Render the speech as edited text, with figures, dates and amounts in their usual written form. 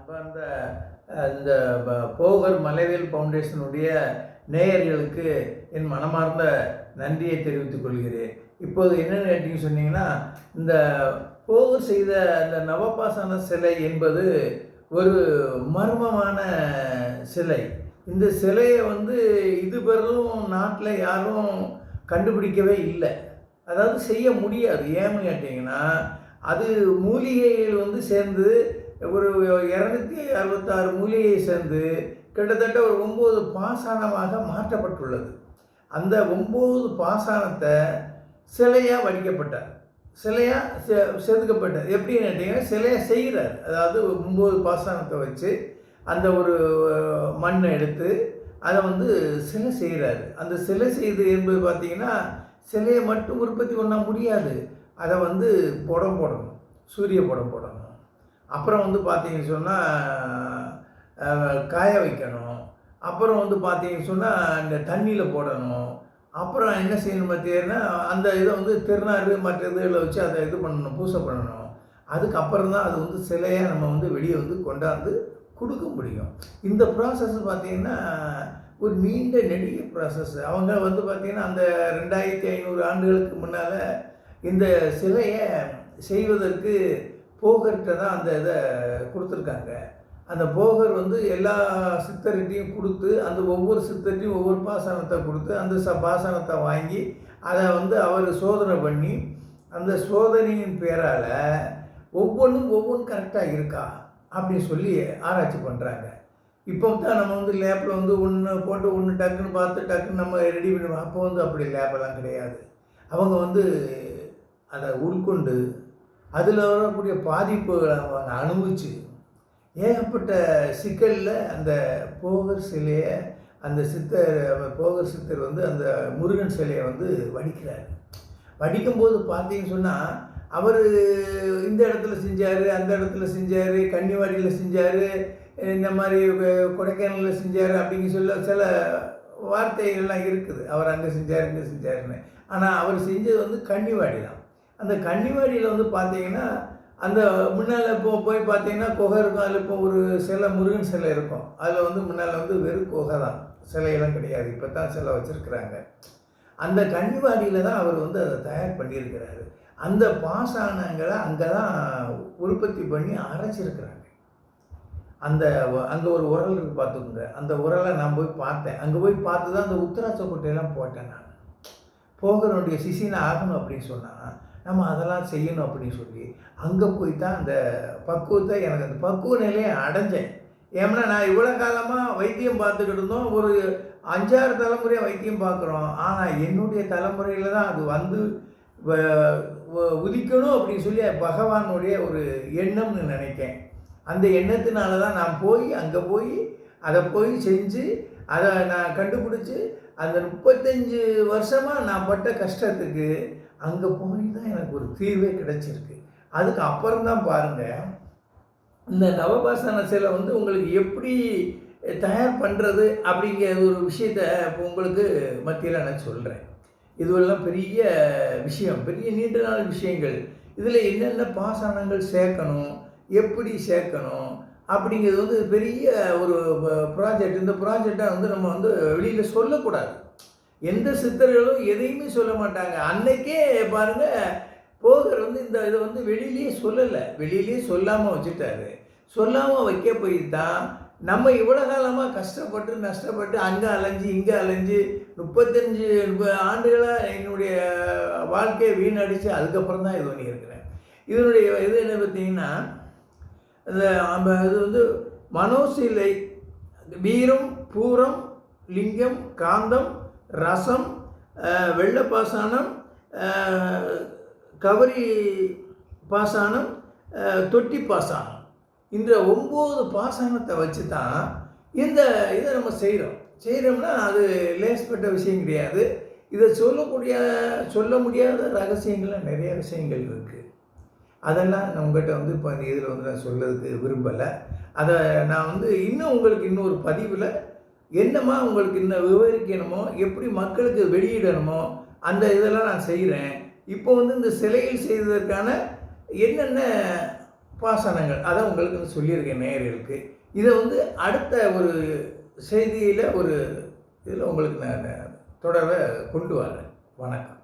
அன்பார்ந்த இந்த போகர் மலைவேல் ஃபவுண்டேஷனுடைய நேயர்களுக்கு என் மனமார்ந்த நன்றியை தெரிவித்துக் கொள்கிறேன். இப்போது என்னென்னு கேட்டீங்க சொன்னீங்கன்னா, இந்த போகர் செய்த அந்த நவபாசான சிலை என்பது ஒரு மர்மமான சிலை. இந்த சிலையை இதுவரையும் நாட்டில் யாரும் கண்டுபிடிக்கவே இல்லை. அதாவது செய்ய முடியாது. ஏன்னு கேட்டிங்கன்னா, அது மூலிகைகள் சேர்ந்து ஒரு 266 மூலிகை சேர்ந்து கிட்டத்தட்ட ஒரு 9 பாசானமாக மாற்றப்பட்டுள்ளது. அந்த 9 பாசானத்தை சிலையாக வடிக்கப்பட்டார், சிலையாக செதுக்கப்பட்டார். எப்படின்னு கேட்டிங்கன்னா, சிலையை செய்கிறார். அதாவது 9 பாசானத்தை வச்சு அந்த ஒரு மண்ணை எடுத்து அதை சிலை செய்கிறாரு. அந்த சிலை செய்து என்பது பார்த்திங்கன்னா, சிலையை மட்டும் உற்பத்தி பண்ண முடியாது. அதை புடம் போடணும், சூரிய புடம் போடணும். அப்புறம் பார்த்தீங்கன்னு சொன்னால் காய வைக்கணும். அப்புறம் பார்த்தீங்கன்னு சொன்னால் இந்த தண்ணியில் போடணும். அப்புறம் என்ன செய்யணும் பார்த்தீங்கன்னா, அந்த இதை திருநாறு மற்ற இதில் வச்சு அதை இது பண்ணணும், பூசை பண்ணணும். அதுக்கப்புறம் தான் அது சிலையாக நம்ம வெளியே கொண்டாந்து கொடுக்க முடியும். இந்த ப்ராசஸ் பார்த்திங்கன்னா ஒரு நீண்ட நெடிய ப்ராசஸ். அவங்க பார்த்திங்கன்னா அந்த 2500 ஆண்டுகளுக்கு முன்னால் இந்த சிலையை செய்வதற்கு போகர்கிட்ட தான் அந்த இதை கொடுத்துருக்காங்க. அந்த போகர் எல்லா சித்தர்கிட்டையும் கொடுத்து, அந்த ஒவ்வொரு சித்தர்கிட்டையும் ஒவ்வொரு பாசனத்தை கொடுத்து, அந்த பாசனத்தை வாங்கி அதை அவர் சோதனை பண்ணி, அந்த சோதனையின் பேரால் ஒவ்வொன்றும் கரெக்டாக இருக்கா அப்படின்னு சொல்லி ஆராய்ச்சி பண்ணுறாங்க. இப்போ தான் நம்ம லேப்பில் ஒன்று போட்டு ஒன்று டக்குன்னு பார்த்து டக்குன்னு நம்ம ரெடி பண்ணுவோம். அப்போ அப்படி லேப்பெல்லாம் கிடையாது. அவங்க அதை உட்கொண்டு அதில் வரக்கூடிய பாதிப்புகளை அவங்க அனுபவிச்சு ஏகப்பட்ட சிக்கலில் அந்த போகர் சிலையை, அந்த போகர் சித்தர் அந்த முருகன் சிலையை வடிக்கிறார். வடிக்கும்போது பார்த்தீங்கன்னு சொன்னால், அவர் இந்த இடத்துல செஞ்சார், அந்த இடத்துல செஞ்சார், கன்னிவாடியில் செஞ்சார், இந்த மாதிரி கொடைக்கானலில் செஞ்சார் அப்படிங்க சொல்ல சில வார்த்தைகள்லாம் இருக்குது. அவர் அங்கே செஞ்சார், இங்கே செஞ்சாருன்னு. ஆனால் அவர் செஞ்சது கன்னிவாடி தான். அந்த கன்னிவாடியில் பார்த்தீங்கன்னா, அந்த முன்னால் போய் பார்த்தீங்கன்னா குகை இருக்கும். அதில் இப்போ ஒரு சிலை, முருகன் சிலை இருக்கும். அதில் முன்னால் வெறும் குகை தான், சிலையெல்லாம் கிடையாது. இப்போ தான் சிலை வச்சுருக்குறாங்க. அந்த கன்னிவாடியில் தான் அவர் அதை தயார் பண்ணியிருக்கிறாரு. அந்த பாசானங்களை அங்கே தான் உற்பத்தி பண்ணி அரைச்சிருக்கிறாங்க. அங்கே ஒரு உரல் இருக்குது பார்த்துக்கோங்க. அந்த உரலை நான் போய் பார்த்தேன். அங்கே போய் பார்த்து தான் அந்த உத்தராட்ச கொட்டையெல்லாம் போட்டேன். நான் போகருடைய சிசினை ஆகணும் அப்படின்னு சொன்னால் நம்ம அதெல்லாம் செய்யணும் அப்படின்னு சொல்லி அங்கே போய் தான் அந்த பக்குவத்தை, எனக்கு அந்த பக்குவ நிலையை அடைஞ்சேன். ஏன்னா நான் இவ்வளோ காலமாக வைத்தியம் பார்த்துக்கிட்டு இருந்தோம். ஒரு 5-6 தலைமுறையாக வைத்தியம் பார்க்குறோம். ஆனால் என்னுடைய தலைமுறையில் தான் அது உதிக்கணும் அப்படின்னு சொல்லி பகவானுடைய ஒரு எண்ணம்னு நினைக்கேன். அந்த எண்ணத்தினால தான் நான் அங்கே போய் அதை செஞ்சு அதை நான் கண்டுபிடிச்சி அந்த 35 வருஷமாக நான் பட்ட கஷ்டத்துக்கு அங்கே போய் தான் எனக்கு ஒரு தீர்வே கிடைச்சிருக்கு. அதுக்கு அப்புறம் தான் பாருங்கள், இந்த நவபாசன சிலை உங்களுக்கு எப்படி தயார் பண்ணுறது அப்படிங்கிற ஒரு விஷயத்தை இப்போ உங்களுக்கு மத்தியில் நான் சொல்கிறேன். இதுவெல்லாம் பெரிய விஷயம், பெரிய நீண்ட நாள் விஷயங்கள். இதில் என்னென்ன பாசனங்கள் சேர்க்கணும், எப்படி சேர்க்கணும் அப்படிங்கிறது பெரிய ஒரு ப்ராஜெக்ட். இந்த ப்ராஜெக்டை நம்ம வெளியில் சொல்லக்கூடாது. எந்த சித்தர்களும் எதையுமே சொல்ல மாட்டாங்க. அன்னைக்கே பாருங்கள், போகர் இந்த இதை வெளியிலேயே சொல்லலை, வெளியிலேயே சொல்லாமல் வச்சுட்டாரு. சொல்லாமல் வைக்க போய் தான் நம்ம இவ்வளோ காலமாக கஷ்டப்பட்டு நஷ்டப்பட்டு அங்கே அலைஞ்சு இங்கே அலைஞ்சு 35 ஆண்டுகளாக என்னுடைய வாழ்க்கையை வீணடித்து அதுக்கப்புறம் தான் இது பண்ணியிருக்கிறேன். இதனுடைய இது என்ன பார்த்தீங்கன்னா, இது மனோசிலை, வீரம், பூரம், லிங்கம், காந்தம், ரசம், வெள்ளை பாசானம், கவரி பாசானம், தொட்டி பாசானம், இந்த 9 பாசானத்தை வச்சு தான் இதை நம்ம செய்கிறோம்னா அது லேஸ்பட்ட விஷயம் கிடையாது. இதை சொல்ல முடியாத ரகசியங்கள்லாம் நிறைய விஷயங்கள் இருக்குது. அதெல்லாம் நான் உங்கள்கிட்ட இப்போ இந்த இதில் நான் சொல்லதுக்கு விரும்பலை. அதை நான் இன்னும் உங்களுக்கு இன்னொரு பதிவில் என்னமா உங்களுக்கு இன்னும் விவரிக்கணுமோ, எப்படி மக்களுக்கு வெளியிடணுமோ அந்த இதெல்லாம் நான் செய்கிறேன். இப்போ இந்த சிலைகள் செய்வதற்கான என்னென்ன பாசனங்கள் அதை உங்களுக்கு சொல்லியிருக்கேன் நேயர்களுக்கு. இதை வந்து அடுத்த ஒரு செய்தியில் ஒரு இதில் உங்களுக்கு நான் தொடர கொண்டு வரேன். வணக்கம்.